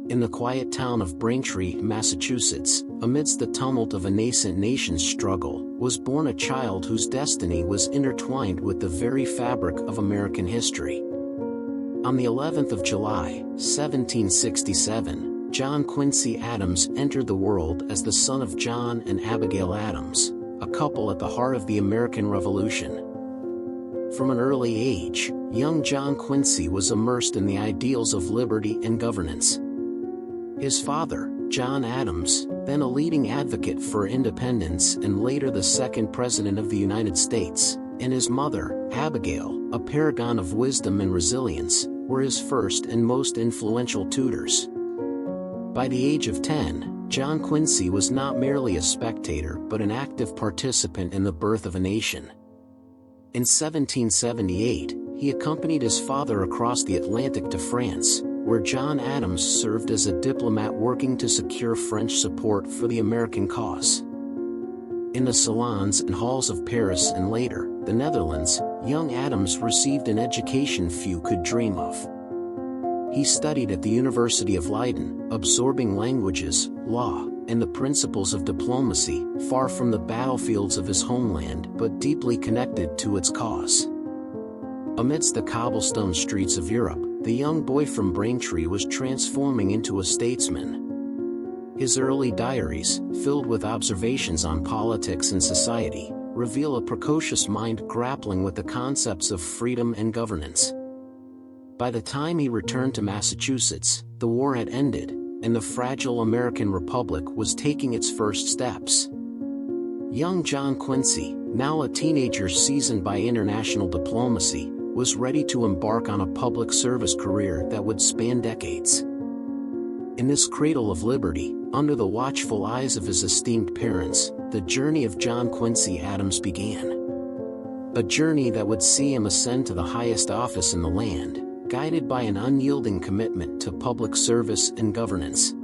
In the quiet town of Braintree, Massachusetts, amidst the tumult of a nascent nation's struggle, was born a child whose destiny was intertwined with the very fabric of American history. On the 11th of July, 1767, John Quincy Adams entered the world as the son of John and Abigail Adams, a couple at the heart of the American Revolution. From an early age, young John Quincy was immersed in the ideals of liberty and governance. His father, John Adams, then a leading advocate for independence and later the second President of the United States, and his mother, Abigail, a paragon of wisdom and resilience, were his first and most influential tutors. By the age of 10, John Quincy was not merely a spectator but an active participant in the birth of a nation. In 1778, he accompanied his father across the Atlantic to France, where John Adams served as a diplomat working to secure French support for the American cause. In the salons and halls of Paris and later, the Netherlands, young Adams received an education few could dream of. He studied at the University of Leiden, absorbing languages, law, and the principles of diplomacy, far from the battlefields of his homeland but deeply connected to its cause. Amidst the cobblestone streets of Europe, the young boy from Braintree was transforming into a statesman. His early diaries, filled with observations on politics and society, reveal a precocious mind grappling with the concepts of freedom and governance. By the time he returned to Massachusetts, the war had ended, and the fragile American Republic was taking its first steps. Young John Quincy, now a teenager seasoned by international diplomacy, was ready to embark on a public service career that would span decades. In this cradle of liberty, under the watchful eyes of his esteemed parents, the journey of John Quincy Adams began. A journey that would see him ascend to the highest office in the land, guided by an unyielding commitment to public service and governance.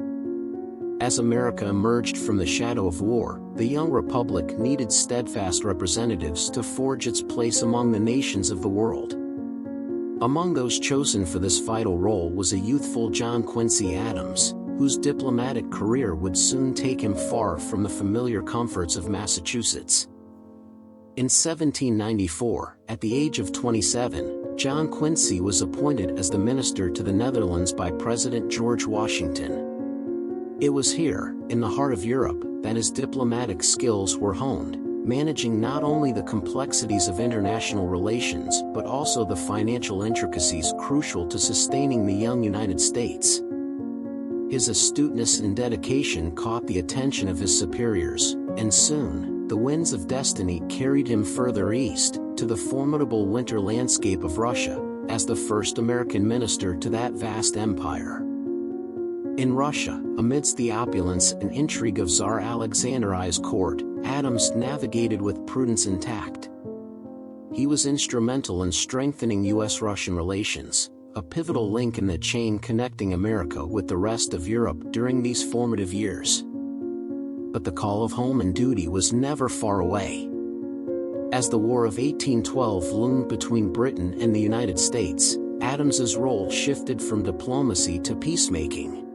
As America emerged from the shadow of war, the young republic needed steadfast representatives to forge its place among the nations of the world. Among those chosen for this vital role was a youthful John Quincy Adams, whose diplomatic career would soon take him far from the familiar comforts of Massachusetts. In 1794, at the age of 27, John Quincy was appointed as the minister to the Netherlands by President George Washington. It was here, in the heart of Europe, that his diplomatic skills were honed, managing not only the complexities of international relations but also the financial intricacies crucial to sustaining the young United States. His astuteness and dedication caught the attention of his superiors, and soon, the winds of destiny carried him further east, to the formidable winter landscape of Russia, as the first American minister to that vast empire. In Russia, amidst the opulence and intrigue of Tsar Alexander I's court, Adams navigated with prudence and tact. He was instrumental in strengthening U.S.-Russian relations, a pivotal link in the chain connecting America with the rest of Europe during these formative years. But the call of home and duty was never far away. As the War of 1812 loomed between Britain and the United States, Adams's role shifted from diplomacy to peacemaking.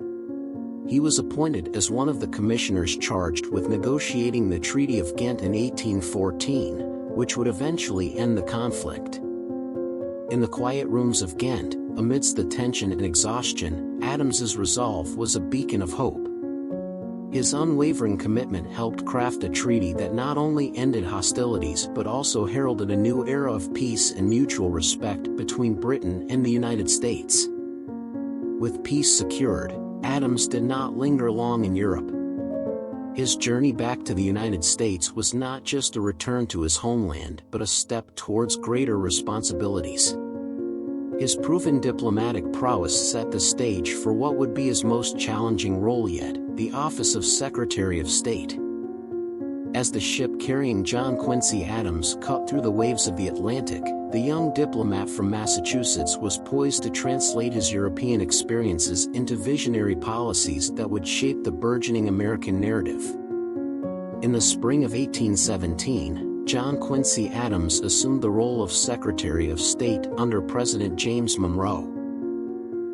He was appointed as one of the commissioners charged with negotiating the Treaty of Ghent in 1814, which would eventually end the conflict. In the quiet rooms of Ghent, amidst the tension and exhaustion, Adams's resolve was a beacon of hope. His unwavering commitment helped craft a treaty that not only ended hostilities but also heralded a new era of peace and mutual respect between Britain and the United States. With peace secured, Adams did not linger long in Europe. His journey back to the United States was not just a return to his homeland but a step towards greater responsibilities. His proven diplomatic prowess set the stage for what would be his most challenging role yet, the office of Secretary of State. As the ship carrying John Quincy Adams cut through the waves of the Atlantic, the young diplomat from Massachusetts was poised to translate his European experiences into visionary policies that would shape the burgeoning American narrative. In the spring of 1817, John Quincy Adams assumed the role of Secretary of State under President James Monroe.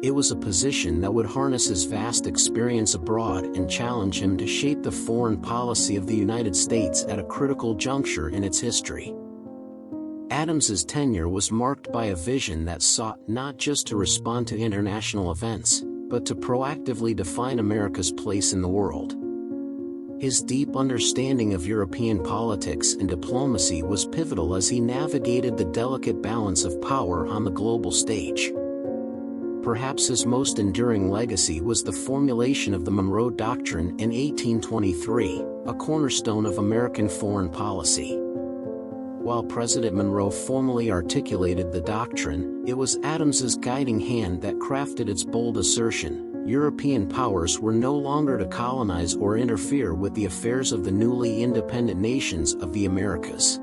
It was a position that would harness his vast experience abroad and challenge him to shape the foreign policy of the United States at a critical juncture in its history. Adams's tenure was marked by a vision that sought not just to respond to international events, but to proactively define America's place in the world. His deep understanding of European politics and diplomacy was pivotal as he navigated the delicate balance of power on the global stage. Perhaps his most enduring legacy was the formulation of the Monroe Doctrine in 1823, a cornerstone of American foreign policy. While President Monroe formally articulated the doctrine, it was Adams's guiding hand that crafted its bold assertion: European powers were no longer to colonize or interfere with the affairs of the newly independent nations of the Americas.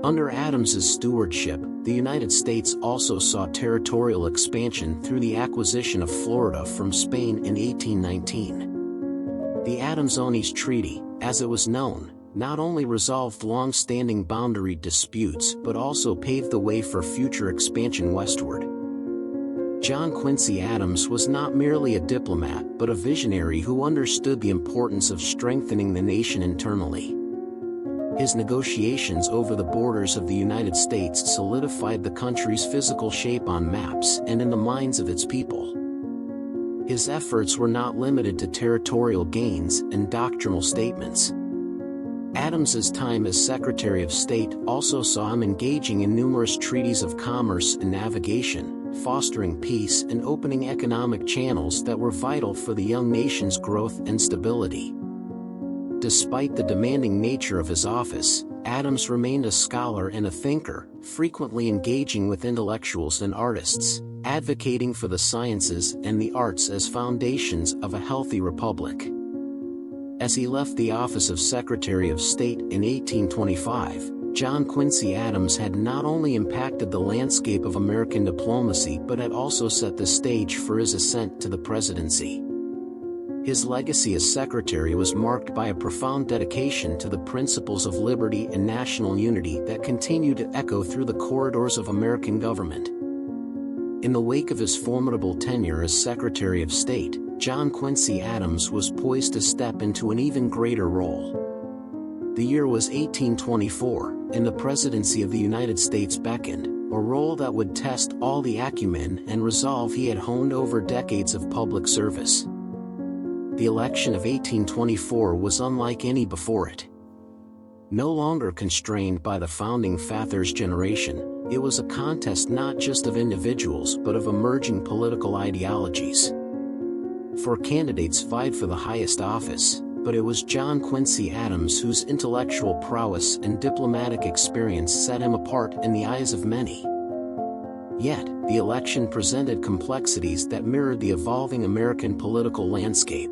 Under Adams's stewardship, the United States also saw territorial expansion through the acquisition of Florida from Spain in 1819. The Adams-Onis Treaty, as it was known, not only resolved long-standing boundary disputes but also paved the way for future expansion westward. John Quincy Adams was not merely a diplomat but a visionary who understood the importance of strengthening the nation internally. His negotiations over the borders of the United States solidified the country's physical shape on maps and in the minds of its people. His efforts were not limited to territorial gains and doctrinal statements. Adams's time as Secretary of State also saw him engaging in numerous treaties of commerce and navigation, fostering peace and opening economic channels that were vital for the young nation's growth and stability. Despite the demanding nature of his office, Adams remained a scholar and a thinker, frequently engaging with intellectuals and artists, advocating for the sciences and the arts as foundations of a healthy republic. As he left the office of Secretary of State in 1825, John Quincy Adams had not only impacted the landscape of American diplomacy but had also set the stage for his ascent to the presidency. His legacy as secretary was marked by a profound dedication to the principles of liberty and national unity that continue to echo through the corridors of American government. In the wake of his formidable tenure as Secretary of State, John Quincy Adams was poised to step into an even greater role. The year was 1824, and the presidency of the United States beckoned, a role that would test all the acumen and resolve he had honed over decades of public service. The election of 1824 was unlike any before it. No longer constrained by the founding fathers' generation, it was a contest not just of individuals but of emerging political ideologies. Four candidates vied for the highest office, but it was John Quincy Adams whose intellectual prowess and diplomatic experience set him apart in the eyes of many. Yet, the election presented complexities that mirrored the evolving American political landscape.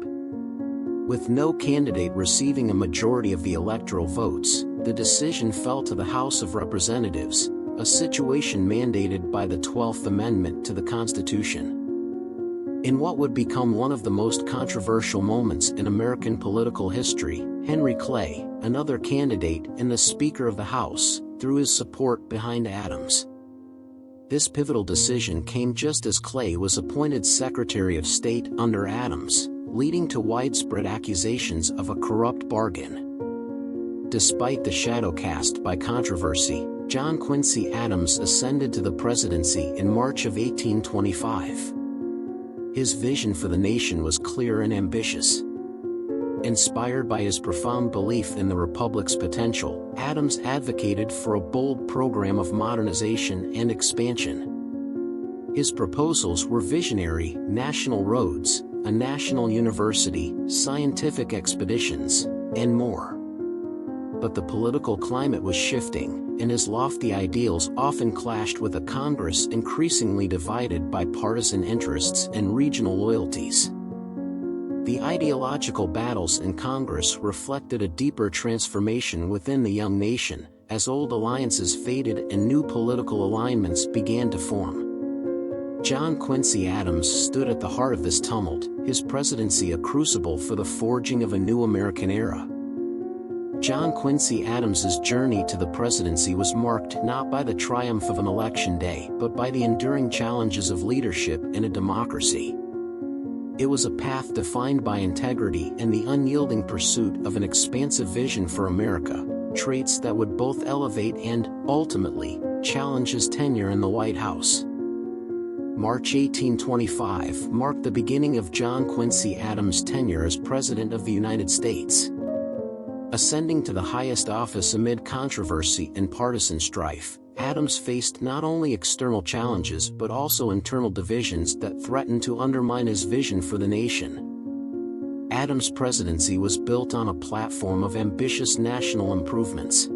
With no candidate receiving a majority of the electoral votes, the decision fell to the House of Representatives, a situation mandated by the 12th Amendment to the Constitution. In what would become one of the most controversial moments in American political history, Henry Clay, another candidate and the Speaker of the House, threw his support behind Adams. This pivotal decision came just as Clay was appointed Secretary of State under Adams, leading to widespread accusations of a corrupt bargain. Despite the shadow cast by controversy, John Quincy Adams ascended to the presidency in March of 1825. His vision for the nation was clear and ambitious. Inspired by his profound belief in the republic's potential, Adams advocated for a bold program of modernization and expansion. His proposals were visionary: national roads, a national university, scientific expeditions, and more. But the political climate was shifting, and his lofty ideals often clashed with a Congress increasingly divided by partisan interests and regional loyalties. The ideological battles in Congress reflected a deeper transformation within the young nation, as old alliances faded and new political alignments began to form. John Quincy Adams stood at the heart of this tumult, his presidency a crucible for the forging of a new American era. John Quincy Adams's journey to the presidency was marked not by the triumph of an election day but by the enduring challenges of leadership in a democracy. It was a path defined by integrity and the unyielding pursuit of an expansive vision for America, traits that would both elevate and, ultimately, challenge his tenure in the White House. March 1825 marked the beginning of John Quincy Adams' tenure as President of the United States. Ascending to the highest office amid controversy and partisan strife, Adams faced not only external challenges but also internal divisions that threatened to undermine his vision for the nation. Adams' presidency was built on a platform of ambitious national improvements.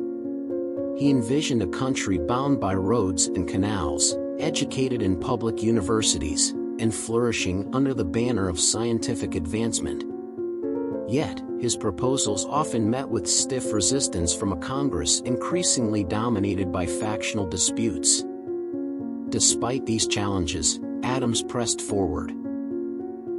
He envisioned a country bound by roads and canals, educated in public universities, and flourishing under the banner of scientific advancement. Yet, his proposals often met with stiff resistance from a Congress increasingly dominated by factional disputes. Despite these challenges, Adams pressed forward.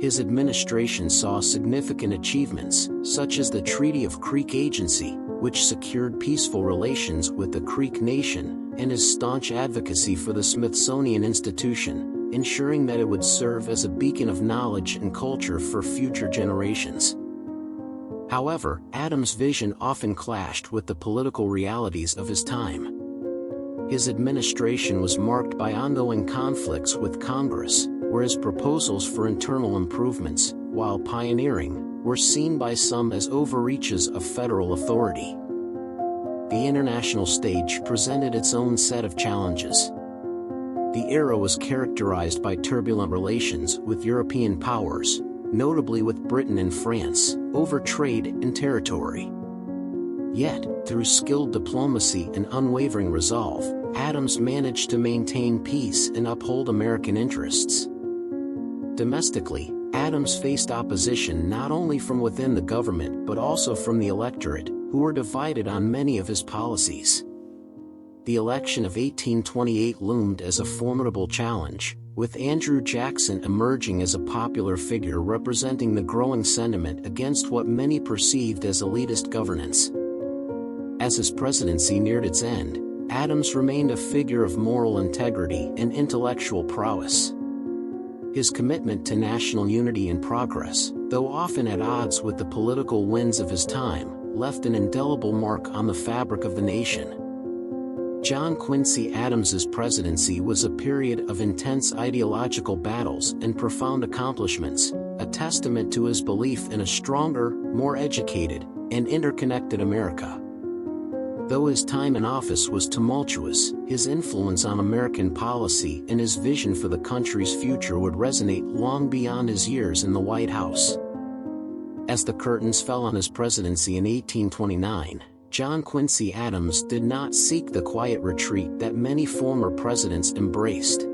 His administration saw significant achievements, such as the Treaty of Creek Agency, which secured peaceful relations with the Creek Nation, and his staunch advocacy for the Smithsonian Institution, ensuring that it would serve as a beacon of knowledge and culture for future generations. However, Adams' vision often clashed with the political realities of his time. His administration was marked by ongoing conflicts with Congress, where his proposals for internal improvements, while pioneering, were seen by some as overreaches of federal authority. The international stage presented its own set of challenges. The era was characterized by turbulent relations with European powers, notably with Britain and France, over trade and territory. Yet, through skilled diplomacy and unwavering resolve, Adams managed to maintain peace and uphold American interests. Domestically, Adams faced opposition not only from within the government but also from the electorate, who were divided on many of his policies. The election of 1828 loomed as a formidable challenge, with Andrew Jackson emerging as a popular figure representing the growing sentiment against what many perceived as elitist governance. As his presidency neared its end, Adams remained a figure of moral integrity and intellectual prowess. His commitment to national unity and progress, though often at odds with the political winds of his time, left an indelible mark on the fabric of the nation. John Quincy Adams's presidency was a period of intense ideological battles and profound accomplishments, a testament to his belief in a stronger, more educated, and interconnected America. Though his time in office was tumultuous, his influence on American policy and his vision for the country's future would resonate long beyond his years in the White House. As the curtains fell on his presidency in 1829, John Quincy Adams did not seek the quiet retreat that many former presidents embraced.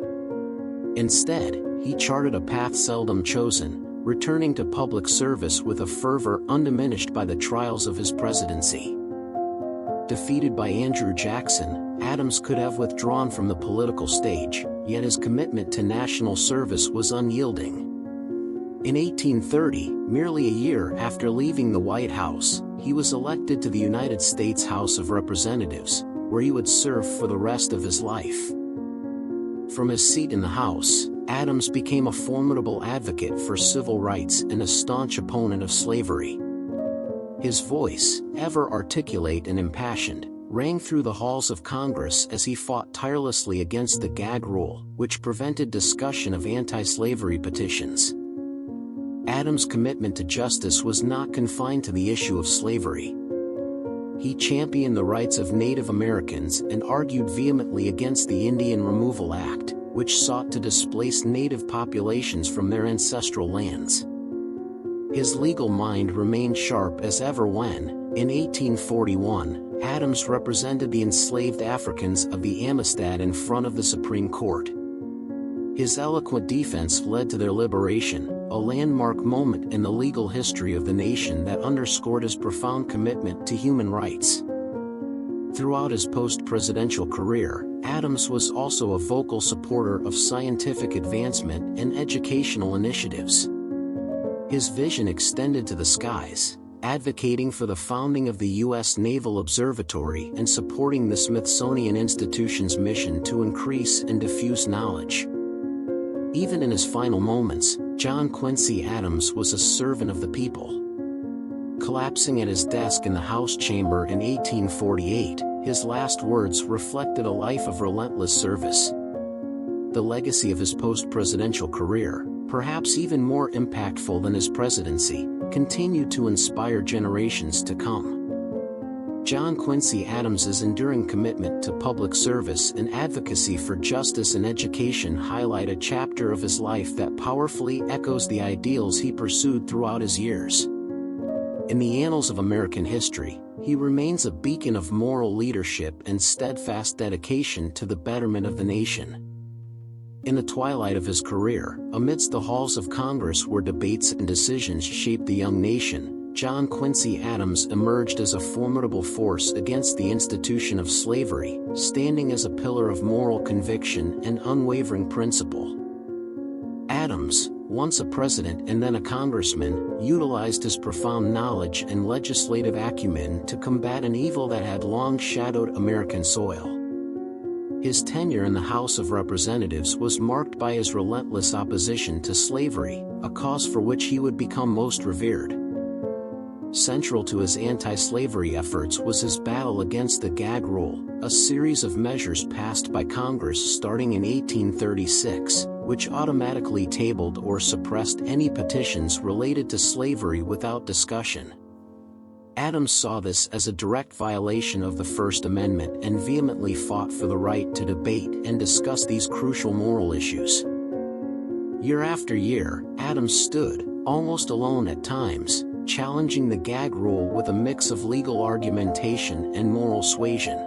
Instead, he charted a path seldom chosen, returning to public service with a fervor undiminished by the trials of his presidency. Defeated by Andrew Jackson, Adams could have withdrawn from the political stage, yet his commitment to national service was unyielding. In 1830, merely a year after leaving the White House, he was elected to the United States House of Representatives, where he would serve for the rest of his life. From his seat in the House, Adams became a formidable advocate for civil rights and a staunch opponent of slavery. His voice, ever articulate and impassioned, rang through the halls of Congress as he fought tirelessly against the gag rule, which prevented discussion of anti-slavery petitions. Adams' commitment to justice was not confined to the issue of slavery. He championed the rights of Native Americans and argued vehemently against the Indian Removal Act, which sought to displace Native populations from their ancestral lands. His legal mind remained sharp as ever when, in 1841, Adams represented the enslaved Africans of the Amistad in front of the Supreme Court. His eloquent defense led to their liberation, a landmark moment in the legal history of the nation that underscored his profound commitment to human rights. Throughout his post-presidential career, Adams was also a vocal supporter of scientific advancement and educational initiatives. His vision extended to the skies, advocating for the founding of the U.S. Naval Observatory and supporting the Smithsonian Institution's mission to increase and diffuse knowledge. Even in his final moments, John Quincy Adams was a servant of the people. Collapsing at his desk in the House chamber in 1848, his last words reflected a life of relentless service. The legacy of his post-presidential career, perhaps even more impactful than his presidency, continued to inspire generations to come. John Quincy Adams's enduring commitment to public service and advocacy for justice and education highlight a chapter of his life that powerfully echoes the ideals he pursued throughout his years. In the annals of American history, he remains a beacon of moral leadership and steadfast dedication to the betterment of the nation. In the twilight of his career, amidst the halls of Congress where debates and decisions shaped the young nation, John Quincy Adams emerged as a formidable force against the institution of slavery, standing as a pillar of moral conviction and unwavering principle. Adams, once a president and then a congressman, utilized his profound knowledge and legislative acumen to combat an evil that had long shadowed American soil. His tenure in the House of Representatives was marked by his relentless opposition to slavery, a cause for which he would become most revered. Central to his anti-slavery efforts was his battle against the gag rule, a series of measures passed by Congress starting in 1836, which automatically tabled or suppressed any petitions related to slavery without discussion. Adams saw this as a direct violation of the First Amendment and vehemently fought for the right to debate and discuss these crucial moral issues. Year after year, Adams stood, almost alone at times, challenging the gag rule with a mix of legal argumentation and moral suasion.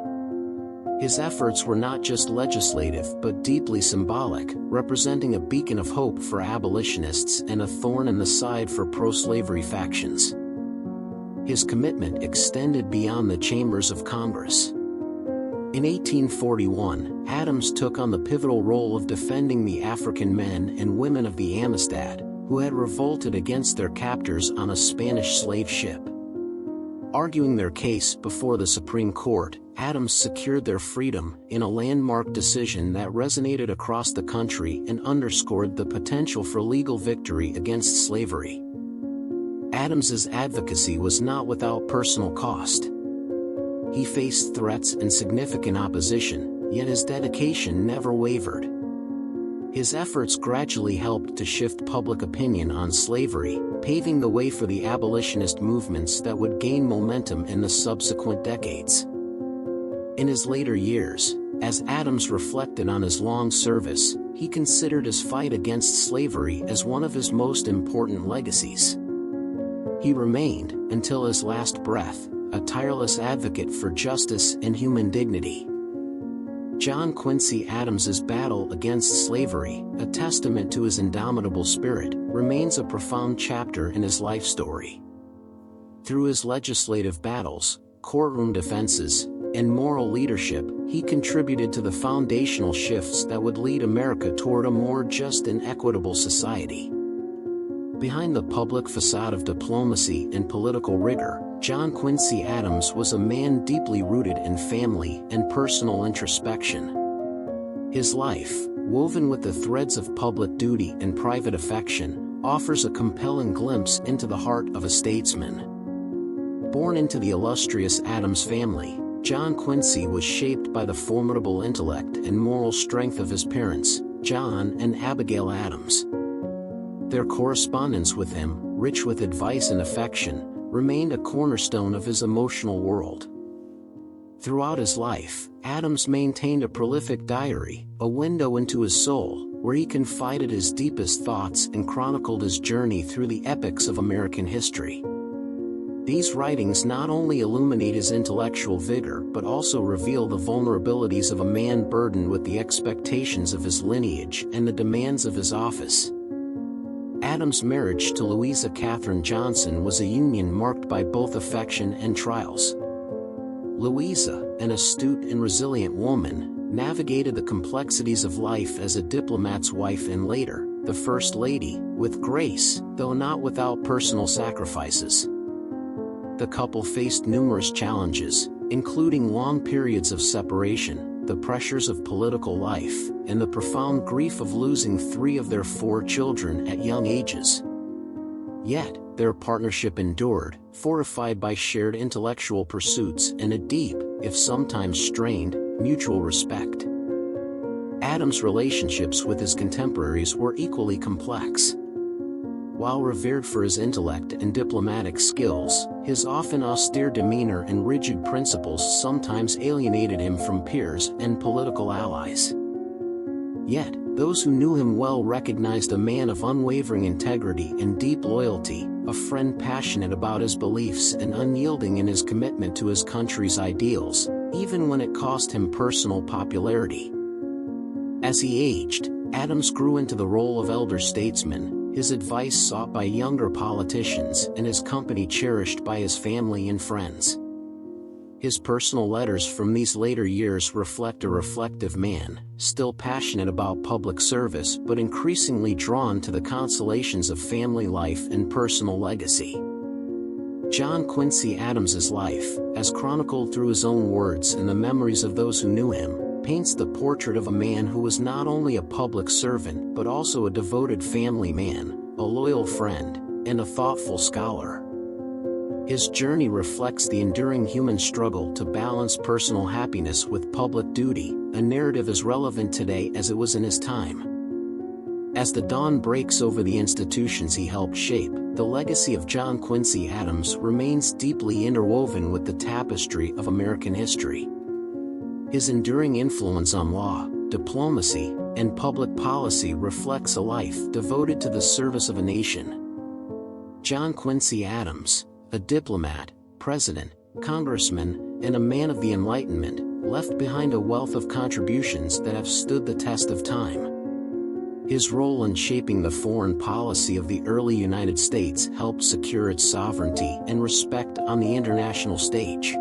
His efforts were not just legislative but deeply symbolic, representing a beacon of hope for abolitionists and a thorn in the side for pro-slavery factions. His commitment extended beyond the chambers of Congress. In 1841, Adams took on the pivotal role of defending the African men and women of the Amistad, who had revolted against their captors on a Spanish slave ship. Arguing their case before the Supreme Court, Adams secured their freedom in a landmark decision that resonated across the country and underscored the potential for legal victory against slavery. Adams's advocacy was not without personal cost. He faced threats and significant opposition, yet his dedication never wavered. His efforts gradually helped to shift public opinion on slavery, paving the way for the abolitionist movements that would gain momentum in the subsequent decades. In his later years, as Adams reflected on his long service, he considered his fight against slavery as one of his most important legacies. He remained, until his last breath, a tireless advocate for justice and human dignity. John Quincy Adams's battle against slavery, a testament to his indomitable spirit, remains a profound chapter in his life story. Through his legislative battles, courtroom defenses, and moral leadership, he contributed to the foundational shifts that would lead America toward a more just and equitable society. Behind the public facade of diplomacy and political rigor, John Quincy Adams was a man deeply rooted in family and personal introspection. His life, woven with the threads of public duty and private affection, offers a compelling glimpse into the heart of a statesman. Born into the illustrious Adams family, John Quincy was shaped by the formidable intellect and moral strength of his parents, John and Abigail Adams. Their correspondence with him, rich with advice and affection, remained a cornerstone of his emotional world. Throughout his life, Adams maintained a prolific diary, a window into his soul, where he confided his deepest thoughts and chronicled his journey through the epochs of American history. These writings not only illuminate his intellectual vigor but also reveal the vulnerabilities of a man burdened with the expectations of his lineage and the demands of his office. Adams' marriage to Louisa Catherine Johnson was a union marked by both affection and trials. Louisa, an astute and resilient woman, navigated the complexities of life as a diplomat's wife and later, the First Lady, with grace, though not without personal sacrifices. The couple faced numerous challenges, including long periods of separation, the pressures of political life, and the profound grief of losing 3 of their 4 children at young ages. Yet, their partnership endured, fortified by shared intellectual pursuits and a deep, if sometimes strained, mutual respect. Adams' relationships with his contemporaries were equally complex. While revered for his intellect and diplomatic skills, his often austere demeanor and rigid principles sometimes alienated him from peers and political allies. Yet, those who knew him well recognized a man of unwavering integrity and deep loyalty, a friend passionate about his beliefs and unyielding in his commitment to his country's ideals, even when it cost him personal popularity. As he aged, Adams grew into the role of elder statesman, his advice sought by younger politicians and his company cherished by his family and friends. His personal letters from these later years reflect a reflective man, still passionate about public service but increasingly drawn to the consolations of family life and personal legacy. John Quincy Adams's life, as chronicled through his own words and the memories of those who knew him, paints the portrait of a man who was not only a public servant but also a devoted family man, a loyal friend, and a thoughtful scholar. His journey reflects the enduring human struggle to balance personal happiness with public duty, a narrative as relevant today as it was in his time. As the dawn breaks over the institutions he helped shape, the legacy of John Quincy Adams remains deeply interwoven with the tapestry of American history. His enduring influence on law, diplomacy, and public policy reflects a life devoted to the service of a nation. John Quincy Adams, a diplomat, president, congressman, and a man of the Enlightenment, left behind a wealth of contributions that have stood the test of time. His role in shaping the foreign policy of the early United States helped secure its sovereignty and respect on the international stage.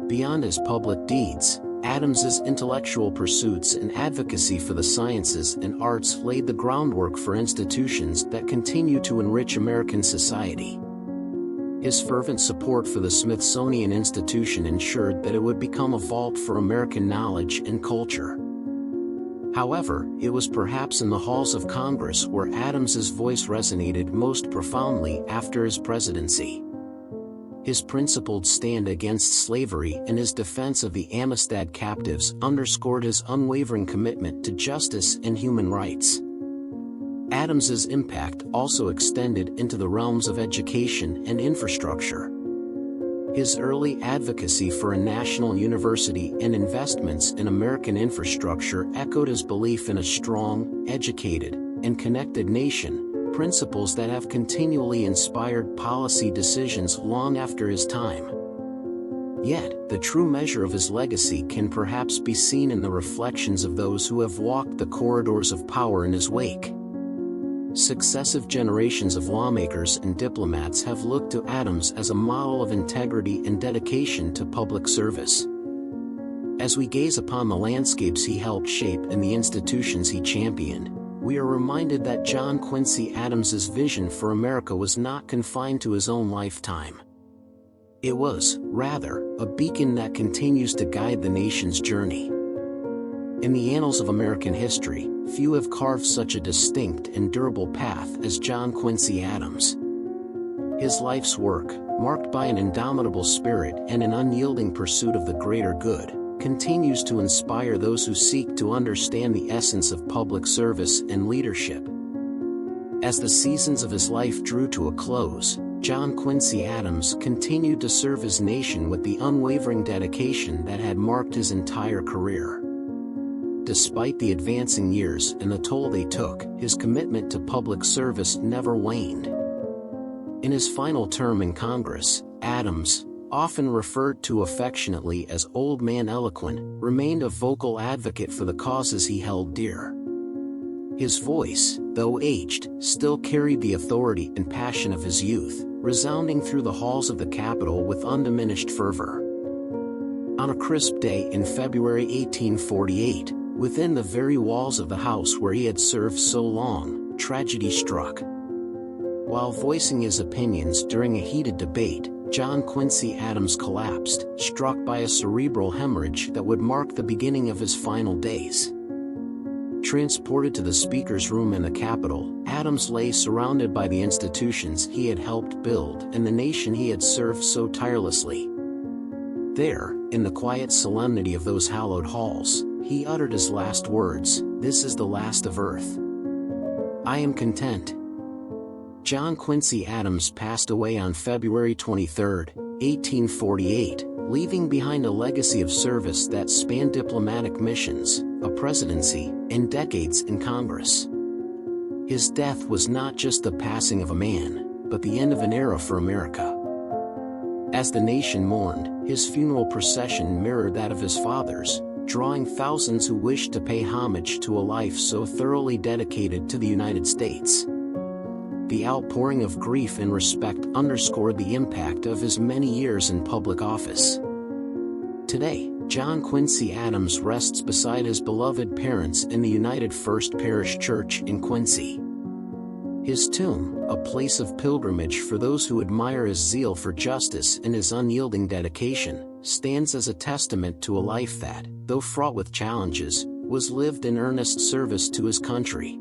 Beyond his public deeds, Adams's intellectual pursuits and advocacy for the sciences and arts laid the groundwork for institutions that continue to enrich American society. His fervent support for the Smithsonian Institution ensured that it would become a vault for American knowledge and culture. However, it was perhaps in the halls of Congress where Adams's voice resonated most profoundly after his presidency. His principled stand against slavery and his defense of the Amistad captives underscored his unwavering commitment to justice and human rights. Adams's impact also extended into the realms of education and infrastructure. His early advocacy for a national university and investments in American infrastructure echoed his belief in a strong, educated, and connected nation, principles that have continually inspired policy decisions long after his time. Yet, the true measure of his legacy can perhaps be seen in the reflections of those who have walked the corridors of power in his wake. Successive generations of lawmakers and diplomats have looked to Adams as a model of integrity and dedication to public service. As we gaze upon the landscapes he helped shape and the institutions he championed, we are reminded that John Quincy Adams's vision for America was not confined to his own lifetime. It was, rather, a beacon that continues to guide the nation's journey. In the annals of American history, few have carved such a distinct and durable path as John Quincy Adams. His life's work, marked by an indomitable spirit and an unyielding pursuit of the greater good, continues to inspire those who seek to understand the essence of public service and leadership. As the seasons of his life drew to a close, John Quincy Adams continued to serve his nation with the unwavering dedication that had marked his entire career. Despite the advancing years and the toll they took, his commitment to public service never waned. In his final term in Congress, Adams, often referred to affectionately as Old Man Eloquent, remained a vocal advocate for the causes he held dear. His voice, though aged, still carried the authority and passion of his youth, resounding through the halls of the Capitol with undiminished fervor. On a crisp day in February 1848, within the very walls of the house where he had served so long, tragedy struck. While voicing his opinions during a heated debate, John Quincy Adams collapsed, struck by a cerebral hemorrhage that would mark the beginning of his final days. Transported to the Speaker's room in the Capitol, Adams lay surrounded by the institutions he had helped build and the nation he had served so tirelessly. There, in the quiet solemnity of those hallowed halls, he uttered his last words, "This is the last of earth. I am content." John Quincy Adams passed away on February 23, 1848, leaving behind a legacy of service that spanned diplomatic missions, a presidency, and decades in Congress. His death was not just the passing of a man, but the end of an era for America. As the nation mourned, his funeral procession mirrored that of his father's, drawing thousands who wished to pay homage to a life so thoroughly dedicated to the United States. The outpouring of grief and respect underscored the impact of his many years in public office. Today, John Quincy Adams rests beside his beloved parents in the United First Parish Church in Quincy. His tomb, a place of pilgrimage for those who admire his zeal for justice and his unyielding dedication, stands as a testament to a life that, though fraught with challenges, was lived in earnest service to his country.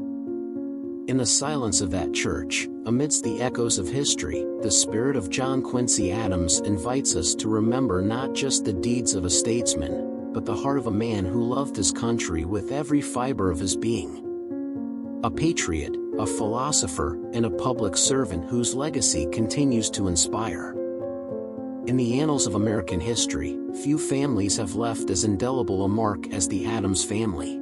In the silence of that church, amidst the echoes of history, the spirit of John Quincy Adams invites us to remember not just the deeds of a statesman, but the heart of a man who loved his country with every fiber of his being. A patriot, a philosopher, and a public servant whose legacy continues to inspire. In the annals of American history, few families have left as indelible a mark as the Adams family.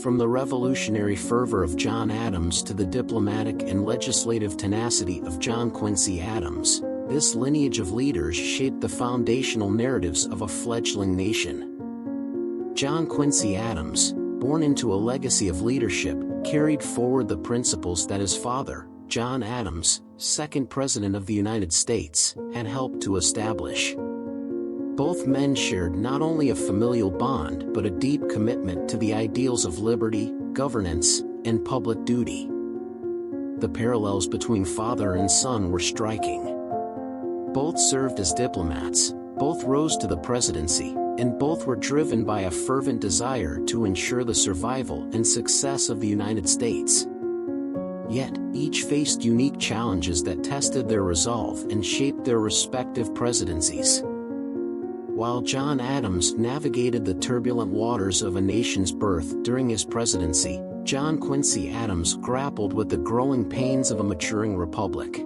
From the revolutionary fervor of John Adams to the diplomatic and legislative tenacity of John Quincy Adams, this lineage of leaders shaped the foundational narratives of a fledgling nation. John Quincy Adams, born into a legacy of leadership, carried forward the principles that his father, John Adams, second President of the United States, had helped to establish. Both men shared not only a familial bond but a deep commitment to the ideals of liberty, governance, and public duty. The parallels between father and son were striking. Both served as diplomats, both rose to the presidency, and both were driven by a fervent desire to ensure the survival and success of the United States. Yet, each faced unique challenges that tested their resolve and shaped their respective presidencies. While John Adams navigated the turbulent waters of a nation's birth during his presidency, John Quincy Adams grappled with the growing pains of a maturing republic.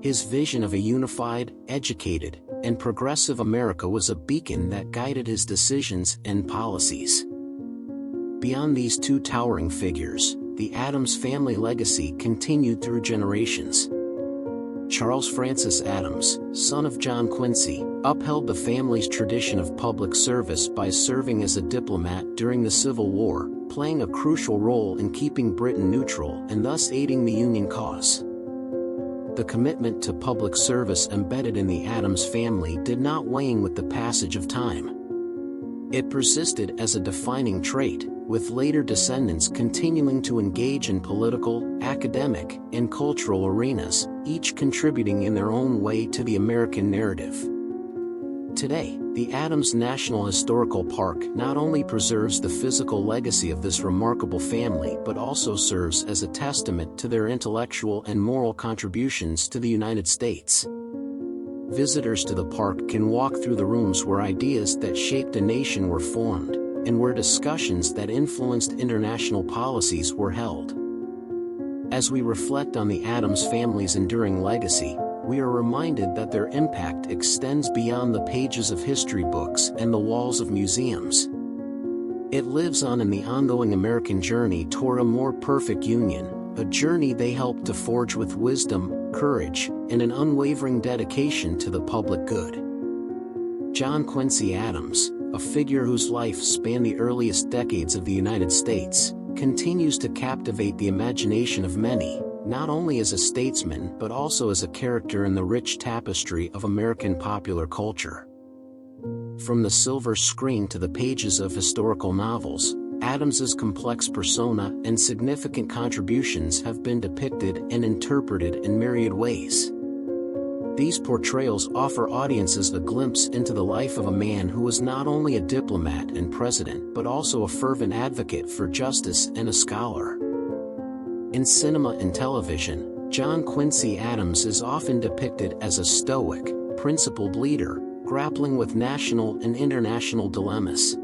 His vision of a unified, educated, and progressive America was a beacon that guided his decisions and policies. Beyond these two towering figures, the Adams family legacy continued through generations. Charles Francis Adams, son of John Quincy, upheld the family's tradition of public service by serving as a diplomat during the Civil War, playing a crucial role in keeping Britain neutral and thus aiding the Union cause. The commitment to public service embedded in the Adams family did not wane with the passage of time. It persisted as a defining trait, with later descendants continuing to engage in political, academic, and cultural arenas, each contributing in their own way to the American narrative. Today, the Adams National Historical Park not only preserves the physical legacy of this remarkable family but also serves as a testament to their intellectual and moral contributions to the United States. Visitors to the park can walk through the rooms where ideas that shaped a nation were formed, and where discussions that influenced international policies were held. As we reflect on the Adams family's enduring legacy, we are reminded that their impact extends beyond the pages of history books and the walls of museums. It lives on in the ongoing American journey toward a more perfect union, a journey they helped to forge with wisdom, courage, and an unwavering dedication to the public good. John Quincy Adams, a figure whose life spanned the earliest decades of the United States, continues to captivate the imagination of many, not only as a statesman but also as a character in the rich tapestry of American popular culture. From the silver screen to the pages of historical novels, Adams's complex persona and significant contributions have been depicted and interpreted in myriad ways. These portrayals offer audiences a glimpse into the life of a man who was not only a diplomat and president but also a fervent advocate for justice and a scholar. In cinema and television, John Quincy Adams is often depicted as a stoic, principled leader, grappling with national and international dilemmas.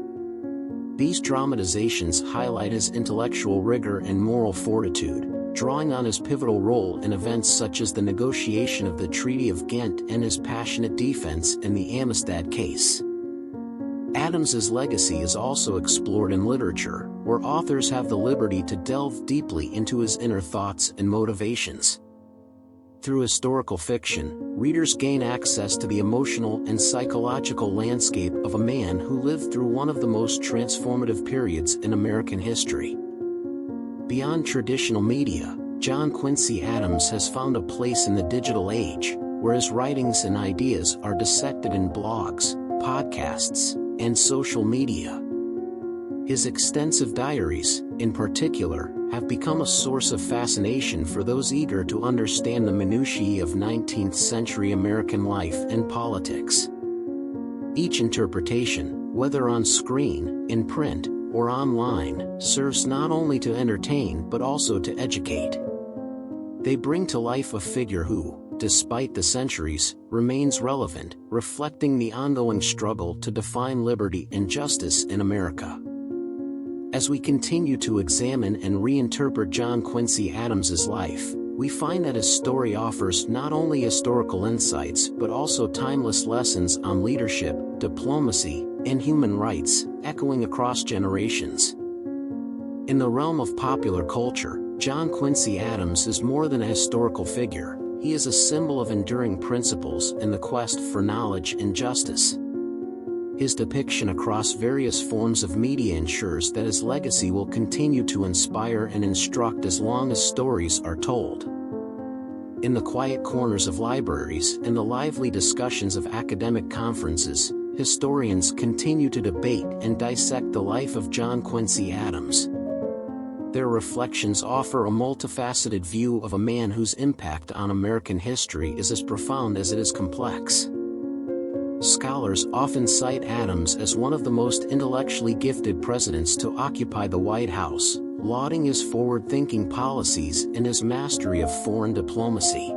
These dramatizations highlight his intellectual rigor and moral fortitude, drawing on his pivotal role in events such as the negotiation of the Treaty of Ghent and his passionate defense in the Amistad case. Adams's legacy is also explored in literature, where authors have the liberty to delve deeply into his inner thoughts and motivations. Through historical fiction, readers gain access to the emotional and psychological landscape of a man who lived through one of the most transformative periods in American history. Beyond traditional media, John Quincy Adams has found a place in the digital age, where his writings and ideas are dissected in blogs, podcasts, and social media. His extensive diaries, in particular, have become a source of fascination for those eager to understand the minutiae of 19th-century American life and politics. Each interpretation, whether on screen, in print, or online, serves not only to entertain but also to educate. They bring to life a figure who, despite the centuries, remains relevant, reflecting the ongoing struggle to define liberty and justice in America. As we continue to examine and reinterpret John Quincy Adams's life, we find that his story offers not only historical insights but also timeless lessons on leadership, diplomacy, and human rights, echoing across generations. In the realm of popular culture, John Quincy Adams is more than a historical figure. He is a symbol of enduring principles and the quest for knowledge and justice. His depiction across various forms of media ensures that his legacy will continue to inspire and instruct as long as stories are told. In the quiet corners of libraries and the lively discussions of academic conferences, historians continue to debate and dissect the life of John Quincy Adams. Their reflections offer a multifaceted view of a man whose impact on American history is as profound as it is complex. Scholars often cite Adams as one of the most intellectually gifted presidents to occupy the White House, lauding his forward-thinking policies and his mastery of foreign diplomacy.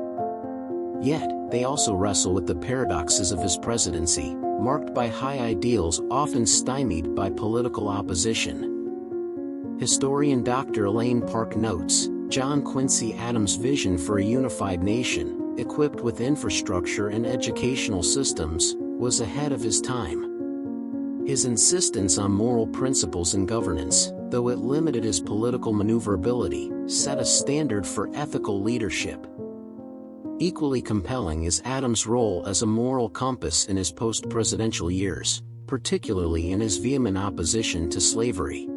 Yet, they also wrestle with the paradoxes of his presidency, marked by high ideals often stymied by political opposition. Historian Dr. Elaine Park notes, John Quincy Adams' vision for a unified nation, equipped with infrastructure and educational systems, was ahead of his time. His insistence on moral principles and governance, though it limited his political maneuverability, set a standard for ethical leadership. Equally compelling is Adams' role as a moral compass in his post-presidential years, particularly in his vehement opposition to slavery.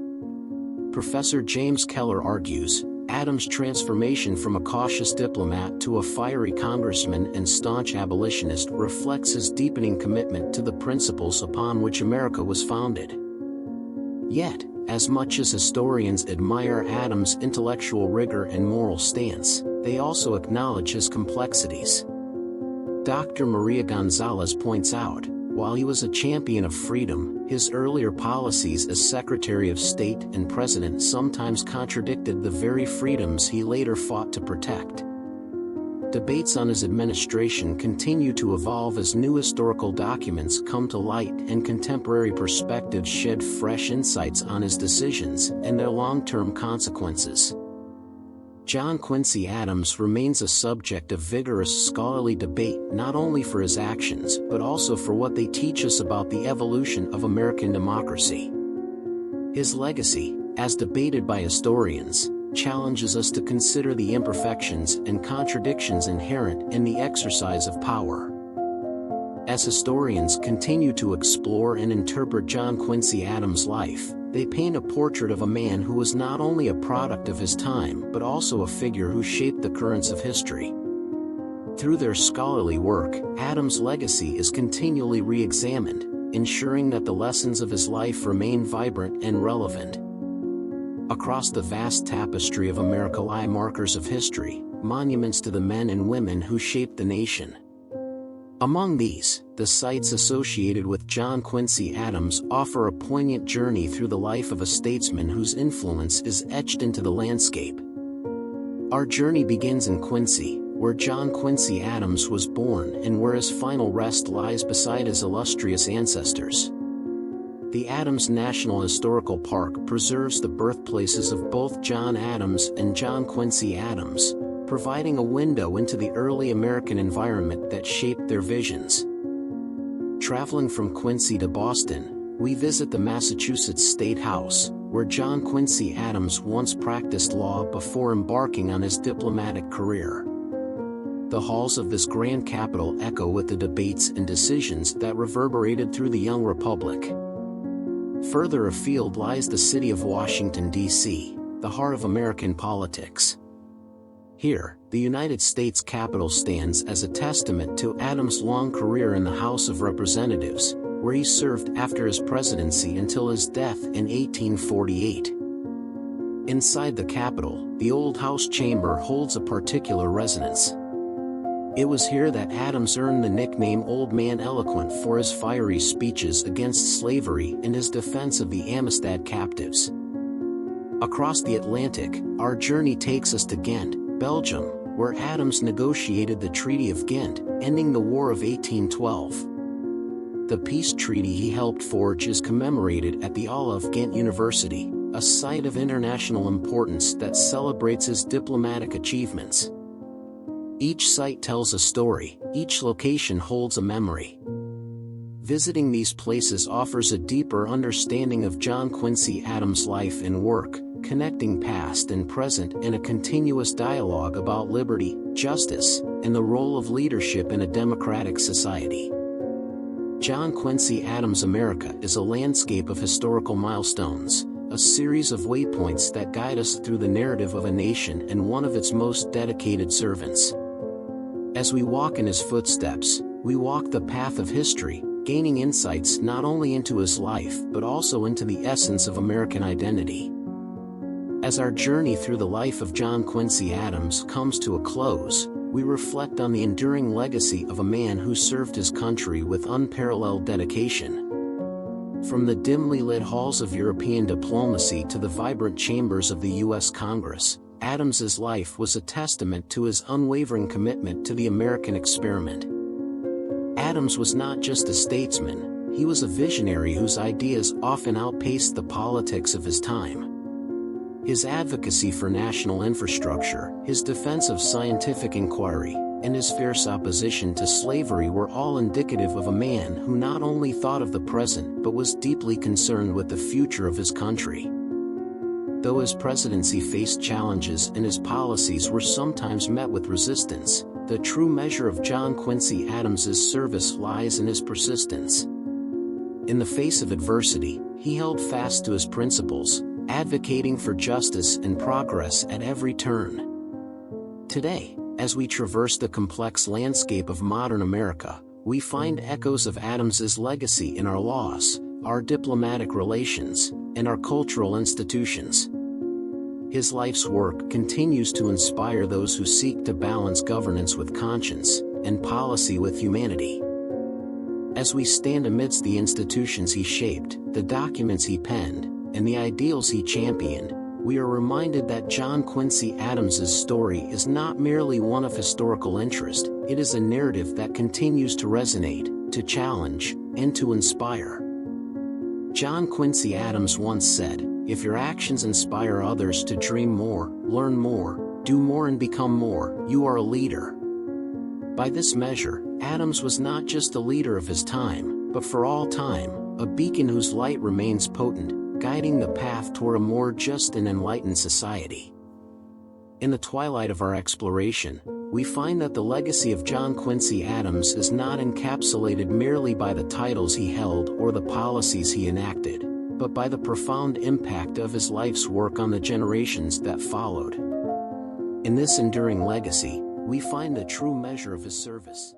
Professor James Keller argues, Adams' transformation from a cautious diplomat to a fiery congressman and staunch abolitionist reflects his deepening commitment to the principles upon which America was founded. Yet, as much as historians admire Adams' intellectual rigor and moral stance, they also acknowledge his complexities. Dr. Maria Gonzalez points out, while he was a champion of freedom, his earlier policies as Secretary of State and President sometimes contradicted the very freedoms he later fought to protect. Debates on his administration continue to evolve as new historical documents come to light and contemporary perspectives shed fresh insights on his decisions and their long-term consequences. John Quincy Adams remains a subject of vigorous scholarly debate not only for his actions but also for what they teach us about the evolution of American democracy. His legacy, as debated by historians, challenges us to consider the imperfections and contradictions inherent in the exercise of power. As historians continue to explore and interpret John Quincy Adams' life, they paint a portrait of a man who was not only a product of his time but also a figure who shaped the currents of history. Through their scholarly work, Adams' legacy is continually re-examined, ensuring that the lessons of his life remain vibrant and relevant. Across the vast tapestry of America lie markers of history, monuments to the men and women who shaped the nation. Among these, the sites associated with John Quincy Adams offer a poignant journey through the life of a statesman whose influence is etched into the landscape. Our journey begins in Quincy, where John Quincy Adams was born and where his final rest lies beside his illustrious ancestors. The Adams National Historical Park preserves the birthplaces of both John Adams and John Quincy Adams, providing a window into the early American environment that shaped their visions. Traveling from Quincy to Boston, we visit the Massachusetts State House, where John Quincy Adams once practiced law before embarking on his diplomatic career. The halls of this grand capital echo with the debates and decisions that reverberated through the young republic. Further afield lies the city of Washington, D.C., the heart of American politics. Here, the United States Capitol stands as a testament to Adams' long career in the House of Representatives, where he served after his presidency until his death in 1848. Inside the Capitol, the old House chamber holds a particular resonance. It was here that Adams earned the nickname Old Man Eloquent for his fiery speeches against slavery and his defense of the Amistad captives. Across the Atlantic, our journey takes us to Ghent, Belgium, where Adams negotiated the Treaty of Ghent, ending the War of 1812. The peace treaty he helped forge is commemorated at the Aula of Ghent University, a site of international importance that celebrates his diplomatic achievements. Each site tells a story, each location holds a memory. Visiting these places offers a deeper understanding of John Quincy Adams' life and work, connecting past and present in a continuous dialogue about liberty, justice, and the role of leadership in a democratic society. John Quincy Adams' America is a landscape of historical milestones, a series of waypoints that guide us through the narrative of a nation and one of its most dedicated servants. As we walk in his footsteps, we walk the path of history, gaining insights not only into his life but also into the essence of American identity. As our journey through the life of John Quincy Adams comes to a close, we reflect on the enduring legacy of a man who served his country with unparalleled dedication. From the dimly lit halls of European diplomacy to the vibrant chambers of the U.S. Congress, Adams's life was a testament to his unwavering commitment to the American experiment. Adams was not just a statesman, he was a visionary whose ideas often outpaced the politics of his time. His advocacy for national infrastructure, his defense of scientific inquiry, and his fierce opposition to slavery were all indicative of a man who not only thought of the present but was deeply concerned with the future of his country. Though his presidency faced challenges and his policies were sometimes met with resistance, the true measure of John Quincy Adams's service lies in his persistence. In the face of adversity, he held fast to his principles, advocating for justice and progress at every turn. Today, as we traverse the complex landscape of modern America, we find echoes of Adams's legacy in our laws, our diplomatic relations, and our cultural institutions. His life's work continues to inspire those who seek to balance governance with conscience, and policy with humanity. As we stand amidst the institutions he shaped, the documents he penned, and the ideals he championed, we are reminded that John Quincy Adams's story is not merely one of historical interest, it is a narrative that continues to resonate, to challenge, and to inspire. John Quincy Adams once said, "If your actions inspire others to dream more, learn more, do more and become more, you are a leader." By this measure, Adams was not just a leader of his time, but for all time, a beacon whose light remains potent, guiding the path toward a more just and enlightened society. In the twilight of our exploration, we find that the legacy of John Quincy Adams is not encapsulated merely by the titles he held or the policies he enacted, but by the profound impact of his life's work on the generations that followed. In this enduring legacy, we find the true measure of his service.